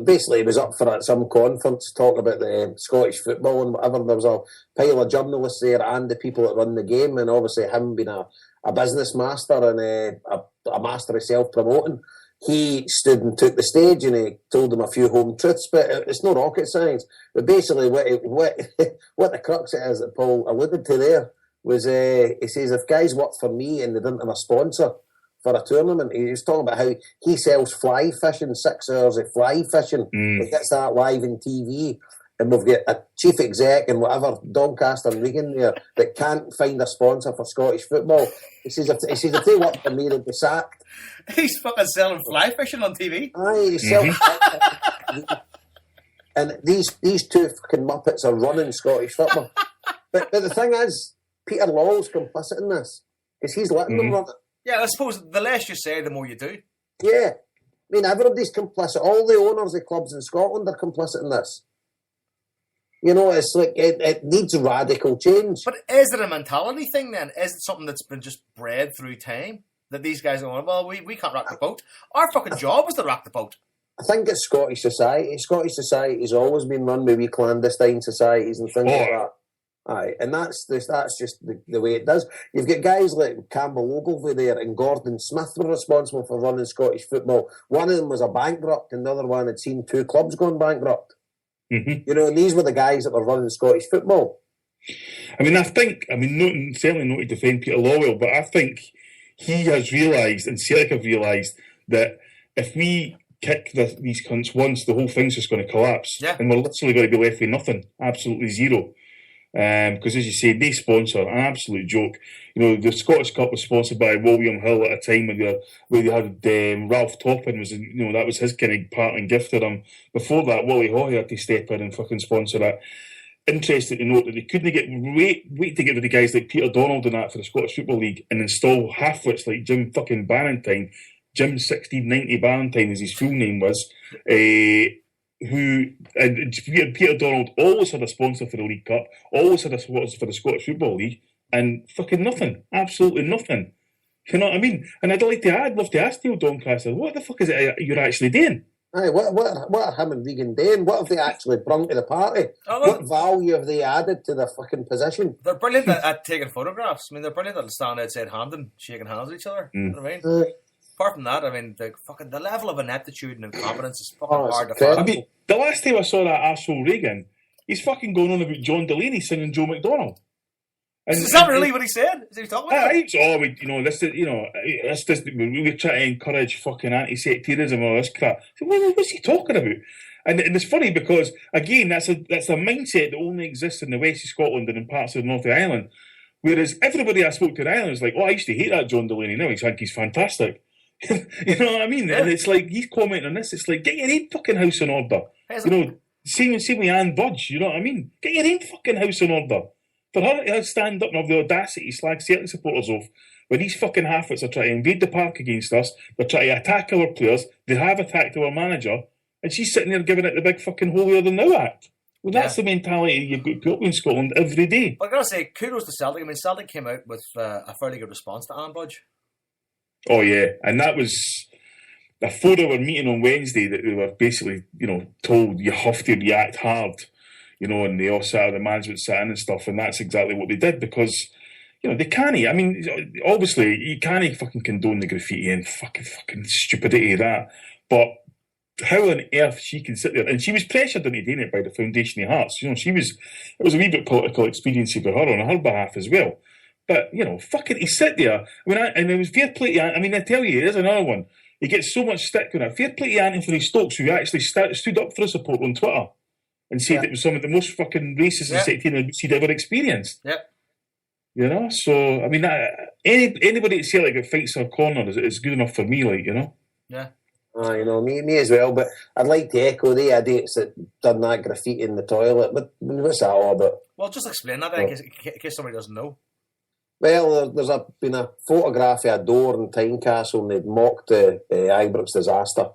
basically he was up for some conference talking about the Scottish football and whatever. There was a pile of journalists there and the people that run the game, and obviously him being a business master and a master of self-promoting, he stood and took the stage and he told them a few home truths, but it's no rocket science. But basically what the crux it is that Paul alluded to there was he says, if guys worked for me and they didn't have a sponsor for a tournament, he was talking about how he sells fly fishing, 6 hours of fly fishing. He gets that live on TV, and we've got a chief exec and whatever, Doncaster and Regan there, that can't find a sponsor for Scottish football. He says, if they work for me, they'd be sacked. He's fucking selling fly fishing on TV. Aye, he's selling and these two fucking muppets are running Scottish football. But the thing is, Peter Lawwell's complicit in this, because he's letting them run it. Yeah, I suppose the less you say, the more you do. Yeah. I mean, everybody's complicit. All the owners of clubs in Scotland are complicit in this. You know, it's like, it needs radical change. But is it a mentality thing then? Is it something that's been just bred through time? That these guys are going, well, we can't rock the boat. Our fucking job is to rock the boat. I think it's Scottish society. Scottish society's always been run by wee clandestine societies and things like that. Aye, and that's just the way it does. You've got guys like Campbell Ogilvie there and Gordon Smith were responsible for running Scottish football. One of them was a bankrupt, and the other one had seen 2 clubs going bankrupt. You know, and these were the guys that were running Scottish football. I mean, certainly not to defend Peter Lawwell, but I think he has realised, and Celtic have realised, that if we kick these cunts once, the whole thing's just going to collapse. Yeah. And we're literally going to be left with nothing. Absolutely zero. Because as you say, they sponsor an absolute joke. You know, the Scottish Cup was sponsored by William Hill at a time where they had Ralph Toppin was, you know, that was his kind of parting gift to them. Before that, Willie Hawley had to step in and fucking sponsor it. Interesting to note that they couldn't wait to get rid of guys like Peter Donald and that for the Scottish Football League and install half-wits like Jim fucking Ballantyne, Jim 1690 Ballantyne as his full name was, Peter Donald always had a sponsor for the League Cup, always had a sponsor for the Scottish Football League, and fucking nothing, absolutely nothing. You know what I mean? And I'd love to ask Neil Doncaster, what the fuck is it you're actually doing? Aye, what are him and Regan doing? What have they actually brought to the party? What value have they added to their fucking position? They're brilliant at taking photographs. I mean, they're brilliant at standing outside Hampden, shaking hands with each other. You know what I mean? Apart from that, I mean, the level of ineptitude and incompetence is fucking hard to find. I mean, the last time I saw that arsehole Reagan, he's fucking going on about John Delaney singing Joe McDonald. Is that really what he said? Is he talking about that? We're trying to encourage fucking anti-sectarianism and all this crap. So what's he talking about? And it's funny because, again, that's a mindset that only exists in the west of Scotland and in parts of the north of Ireland. Whereas everybody I spoke to in Ireland is like, I used to hate that John Delaney. Now I think he's fantastic. You know what I mean? Yeah. And it's like, he's commenting on this. It's like, get your own fucking house in order. You know, same with Anne Budge. You know what I mean? Get your own fucking house in order. For her to stand up and have the audacity to slag Celtic supporters off when these fucking half-wits are trying to invade the park against us, they're trying to attack our players, they have attacked our manager, and she's sitting there giving it the big fucking holier than thou act. Well, that's the mentality you've got to put up in Scotland every day. I've got to say, kudos to Celtic. I mean, Celtic came out with a fairly good response to Anne Budge. Oh, yeah. And that was a 4-hour meeting on Wednesday that they were basically, you know, told you have to react hard, you know, and they all sat, the management sat in and stuff, and that's exactly what they did because, you know, they can't. I mean, obviously, you can't fucking condone the graffiti and fucking stupidity of that, but how on earth she can sit there, and she was pressured into doing it by the Foundation of Hearts. You know, it was a wee bit political expediency for her on her behalf as well. But, you know, fucking, he sit there. I mean, and it was fair play to, I mean, I tell you, there's another one. He gets so much stick on it. Fair play to Anthony Stokes, who actually stood up for his support on Twitter and said it was some of the most fucking racist and sectarian he'd ever experienced. Yep. You know, so, I mean, anybody at Celtic that fights her corner is good enough for me, like, you know? Yeah. You know, me as well, but I'd like to echo the idiots that done that graffiti in the toilet. But what's that all about? Well, just explain that in case somebody doesn't know. Well, there's been a photograph of a door in Tynecastle and they'd mocked the Ibrox disaster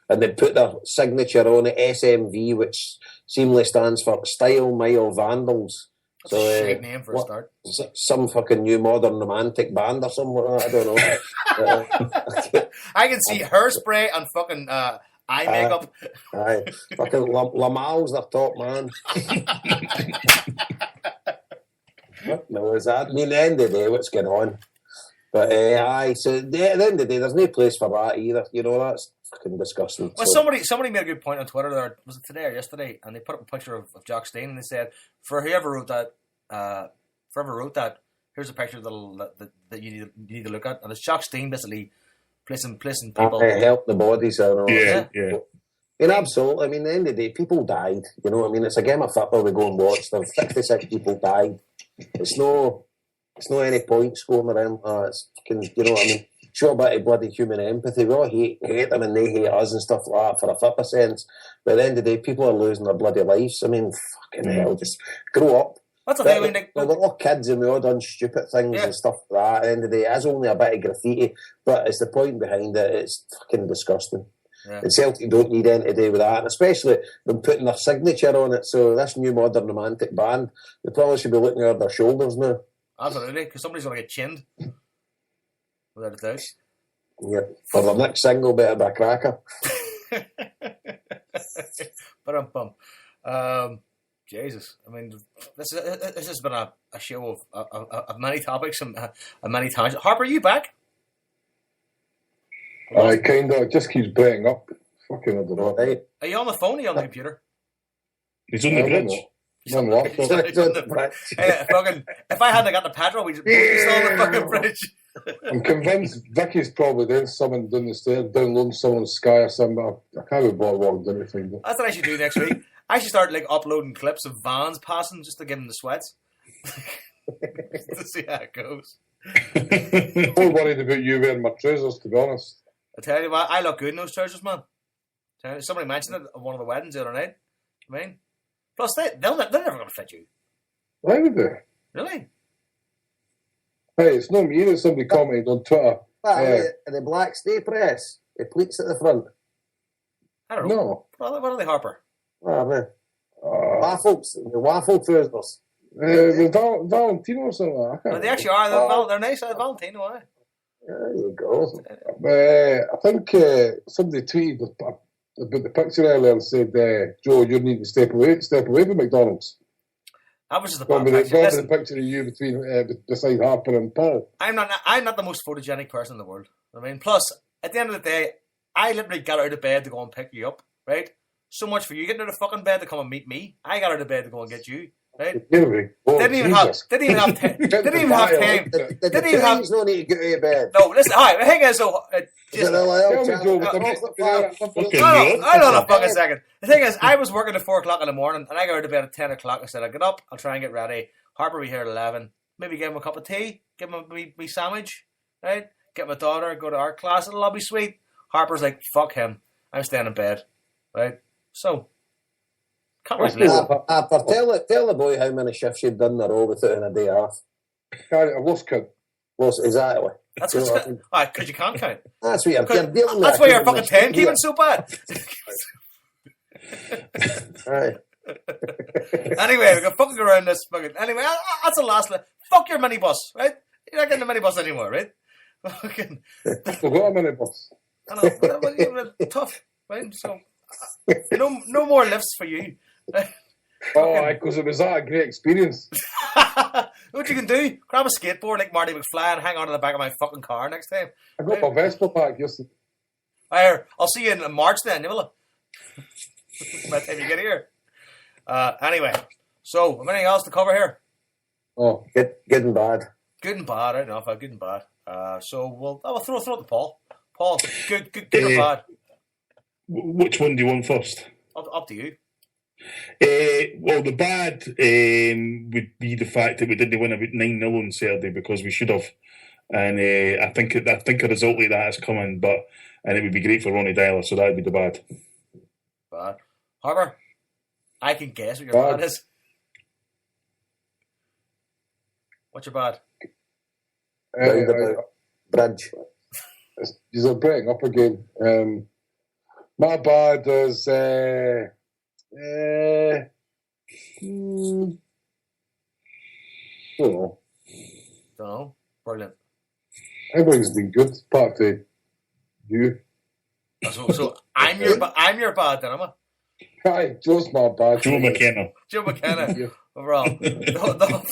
and they'd put their signature on it, SMV, which seemingly stands for Style Mile Vandals. That's a shit name for a start. Some fucking new modern romantic band or something like that, I don't know. I can see Hairspray and fucking eye makeup. Aye. Fucking Lamal's their top man. No, is that? I mean, at the end of the day, what's going on? But aye, so at the end of the day, there's no place for that either. You know, that's fucking disgusting. Well, so. somebody made a good point on Twitter there. Was it today or yesterday? And they put up a picture of Jock Stein, and they said, for whoever wrote that, here's a picture that you need to look at, and it's Jock Stein basically placing people. Help the bodies. I know. Yeah. I mean, absolutely. I mean, at the end of the day, people died. You know what I mean? It's a game of football we go and watch. There's 56 people died. It's no any point scoring around. It's fucking, you know what I mean? Show a bit of bloody human empathy. We all hate them and they hate us and stuff like that for a flip of sense. But at the end of the day, people are losing their bloody lives. I mean, fucking hell, just grow up. That's the thing. I mean, we're all kids and we all done stupid things and stuff like that. At the end of the day, it is only a bit of graffiti, but it's the point behind it. It's fucking disgusting. Yeah. And Celtic don't need anything to do with that, and especially them putting their signature on it. So this new modern romantic band, they probably should be looking over their shoulders now. Absolutely, because somebody's going to get chinned. Without a doubt. Yeah, for the next single, better be a cracker. But Jesus, I mean, this has been a show of many topics and many tangents. Harper, are you back? I kind of, it just keeps breaking up. Fucking, I don't know. Right. Are you on the phone or are you on the computer? He's on the bridge. He's on the bridge. Hey, if I hadn't got the petrol, we'd be still on the fucking bridge. I'm convinced Vicky's probably doing something down the stairs, downloading someone's Sky or something, but I can't be bothered what I'm doing anything. That's what I should do next week. I should start uploading clips of vans passing just to give them the sweats. To see how it goes. I'm more worried about you wearing my trousers, to be honest. I tell you what, I look good in those trousers, man. Somebody mentioned it at one of the weddings the other night. I mean, plus they're never going to fit you. Why would they? Really? Hey, it's not me. It's somebody commented on Twitter. The black stay press, the pleats at the front. I don't know. No. What are they, Harper? Waffle trousers. The Valentino or something like that. They actually are. They're nice. Valentino, aye. There you go. I think somebody tweeted about the picture earlier and said, Joe, you need to step away from McDonald's. That was just a bad picture. The picture of you beside Harper and Paul. I'm not the most photogenic person in the world. I mean, plus, at the end of the day, I literally got out of bed to go and pick you up, right? So much for you getting out of fucking bed to come and meet me. I got out of bed to go and get you. Right? Didn't even have time. Didn't even have. No need to get out of bed. No, listen. Hi, the thing is, hold on a fucking second. The thing is, I was working at 4 o'clock in the morning, and I got out of bed at 10 o'clock. I said, I'll get up, I'll try and get ready. Harper will be here at 11. Maybe give him a cup of tea, give him me sandwich, right? Get my daughter, go to art class, it'll all be sweet. Harper's like, fuck him. I'm staying in bed, right? So. Tell the boy how many shifts you've done in a row without a day off. I lost count. Exactly. That's because you can't count. That's what you're dealing with. That's why your fucking 10 keeping so bad. Right. Anyway, we got fucking around this fucking. Anyway, that's the last. Fuck your minibus, right? You're not getting a minibus anymore, right? Fucking. We've got a minibus. I know, but tough, right? So, no more lifts for you. Oh, because it was that a great experience. What you can do? Grab a skateboard like Marty McFly and hang on to the back of my fucking car next time. I got my Vespa back yesterday. I'll see you in March then, will I? By the time you get here. Anyway, so anything else to cover here? Oh, good and bad. Good and bad. I don't know if I'm good and bad. So I'll throw it to Paul. Paul, good or bad? Which one do you want first? Up to you. Well, the bad would be the fact that we didn't win about 9-0 on Saturday because we should have, and I think a result like that is coming. And it would be great for Ronnie Dyler, so that would be the bad. Bad. Harper, I can guess what your bad is. What's your bad? Bridge. You're breaking up again. My bad is. Don't know. Brilliant. Everything's been good, apart from you. So I'm your bad, then, am I? Aye, Joe's my bad. Joe McKenna. Joe McKenna. Yeah. Overall. I don't know.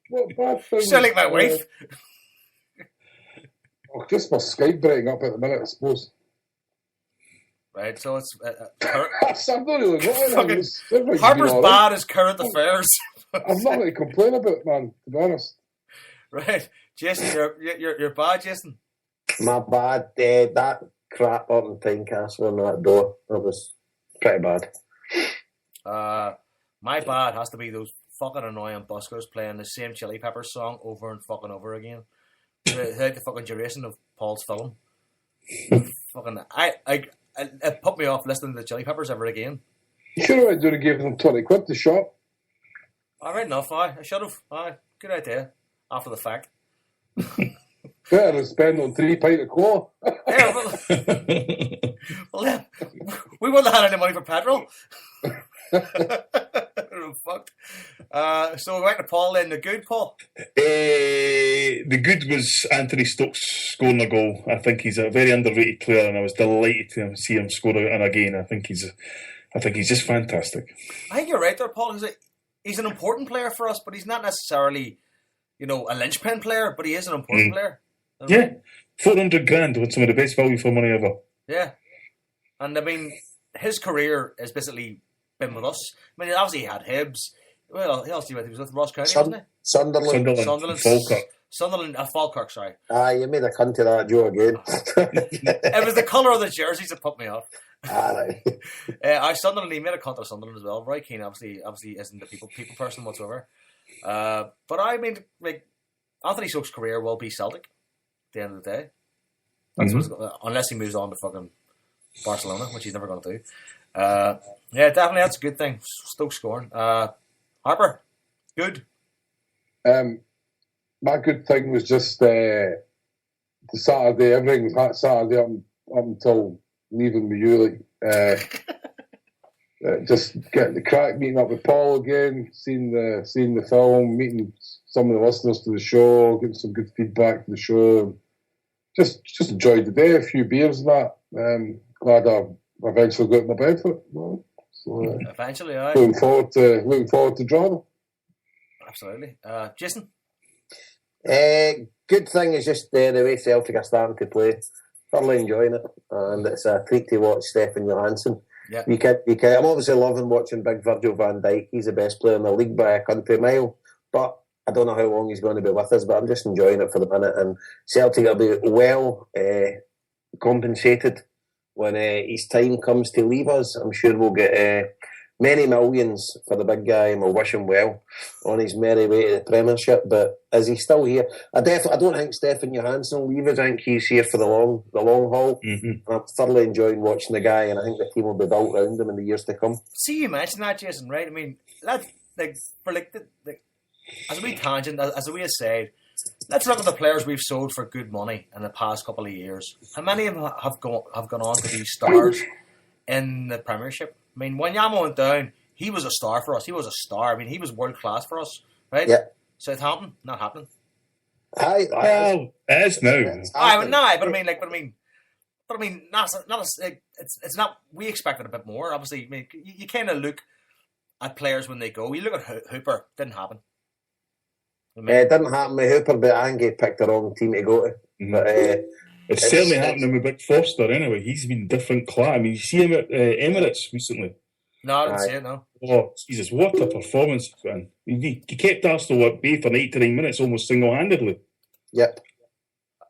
What bad thing? Sound like my wife. Just my Skype breaking up at the minute, I suppose. Right, so it's... I'm not really fucking Harper's bad as current affairs. I'm not going to complain about it, man, to be honest. Right. Jason, you're bad, Jason? My bad. That crap up in Tynecastle on that door. That was pretty bad. My bad has to be those fucking annoying buskers playing the same Chili Peppers song over and fucking over again. Like the fucking duration of Paul's film. Fucking, it put me off listening to the Chili Peppers ever again. You should have done give them 20 quid to shop. Alright enough, I should have. Good idea. After the fact. Better than spend on 3 pint of cola. Yeah, well, we wouldn't have had any money for petrol. Fucked. So we went to Paul then. The good, Paul? The good was Anthony Stokes scoring a goal. I think he's a very underrated player, and I was delighted to see him score again. I think he's just fantastic. I think you're right there, Paul. He's an important player for us, but he's not necessarily, a linchpin player. But he is an important player. Yeah, 400 grand with some of the best value for money ever. Yeah, and I mean, his career has basically been with us. I mean, obviously he had Hibs. Well, he also was with Ross County, wasn't he? Sunderland. Falkirk, sorry. You made a cunt of that, Joe, again. It was the colour of the jerseys that put me off. Right. Sunderland, he made a cunt of Sunderland as well. Roy Keane obviously isn't the people person whatsoever. But I mean, like, Anthony Stokes' career will be Celtic at the end of the day. That's unless he moves on to fucking Barcelona, which he's never going to do. Yeah, definitely, that's a good thing. Stokes scoring. Harper, good. My good thing was just the Saturday. Everything was Saturday up until leaving with you. Just getting the crack, meeting up with Paul again, seeing the film, meeting some of the listeners to the show, getting some good feedback to the show. Just enjoyed the day. A few beers and that. Glad I eventually got my bed for it. So, eventually, aye. Looking forward to drawing. Absolutely, Jason. Good thing is just the way Celtic are starting to play. Thoroughly enjoying it, and it's a treat to watch Stefan Johansson. Yeah, I'm obviously loving watching big Virgil van Dijk. He's the best player in the league by a country mile, but I don't know how long he's going to be with us, but I'm just enjoying it for the minute. And Celtic will be well compensated when his time comes to leave us. I'm sure we'll get many millions for the big guy, and we'll wish him well on his merry way to the Premiership. But is he still here? I don't think Stefan Johansson will leave us. I think he's here for the long haul. I'm thoroughly enjoying watching the guy, and I think the team will be built around him in the years to come. See, you mentioned that, Jason, right? I mean, that's like for like as a wee tangent, as a wee aside, let's look at the players we've sold for good money in the past couple of years. How many of them have gone on to be stars in the Premiership? I mean, when Yamo went down, he was a star for us. He was a star. I mean, he was world class for us, right? Yeah. Southampton, not happening. Well, it is now. But I mean, it's not. We expected a bit more. Obviously, I mean, you kind of look at players when they go. You look at Hooper, didn't happen. It didn't happen with Hooper, but Angie picked the wrong team to go to. But it's certainly happening with Big Foster anyway. He's been different class. I mean, you see him at Emirates recently. No, I didn't see it, no. Oh, Jesus, what a performance, man. He kept Arsenal at bay for 8 to 9 minutes almost single-handedly. Yep.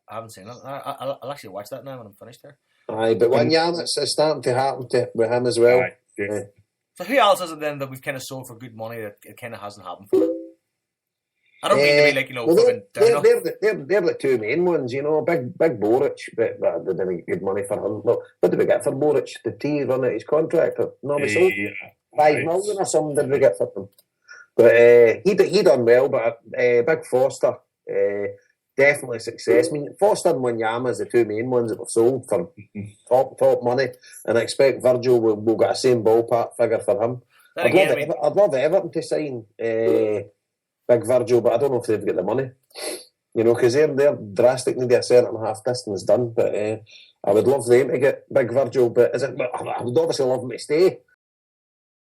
I haven't seen it. I'll actually watch that now when I'm finished there. Aye, but it's starting to happen with him as well. Aye, yeah. So who else is it then that we've kind of sold for good money that it kind of hasn't happened for? I don't mean to be like, they're the two main ones, Big Boric, but they didn't get good money for him. Well, what did we get for Boric? Did he run out his contract? No, we sold 5 million or something did we get for him. But he done well, but Big Foster, definitely success. I mean, Foster and Wanyama is the two main ones that we've sold for top money, and I expect Virgil will get the same ballpark figure for him. I'd love Everton to sign Big Virgil, but I don't know if they've got the money, because they're drastic, maybe a centre and a half distance done. But I would love them to get Big Virgil, but I would obviously love him to stay.